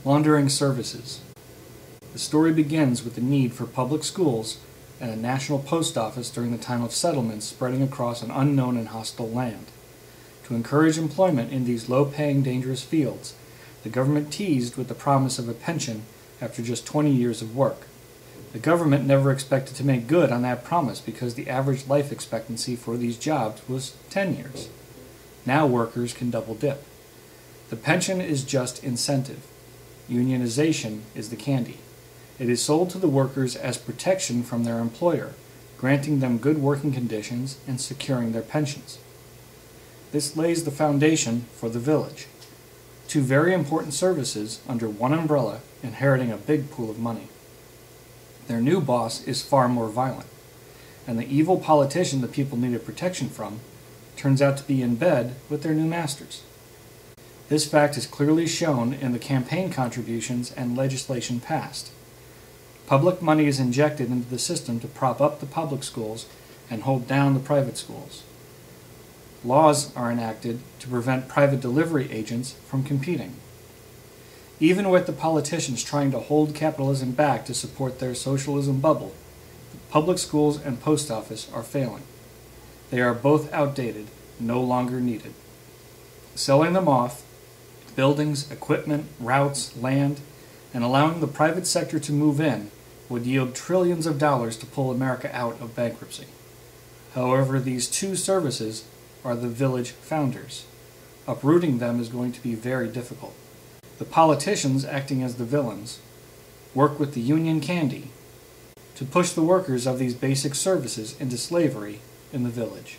Laundering services. The story begins with the need for public schools and a national post office during the time of settlements spreading across an unknown and hostile land. To encourage employment in these low-paying, dangerous fields, the government teased with the promise of a pension after just 20 years of work. The government never expected to make good on that promise because the average life expectancy for these jobs was 10 years. Now workers can double dip. The pension is just incentive. Unionization is the candy. It is sold to the workers as protection from their employer, granting them good working conditions and securing their pensions. This lays the foundation for the village. Two very important services under one umbrella inheriting a big pool of money. Their new boss is far more violent, and the evil politician the people needed protection from turns out to be in bed with their new masters. This fact is clearly shown in the campaign contributions and legislation passed. Public money is injected into the system to prop up the public schools and hold down the private schools. Laws are enacted to prevent private delivery agents from competing. Even with the politicians trying to hold capitalism back to support their socialism bubble, the public schools and post office are failing. They are both outdated, no longer needed. Selling them off, buildings, equipment, routes, land, and allowing the private sector to move in would yield trillions of dollars to pull America out of bankruptcy. However, these two services are the village founders. Uprooting them is going to be very difficult. The politicians, acting as the villains, work with the union candy to push the workers of these basic services into slavery in the village.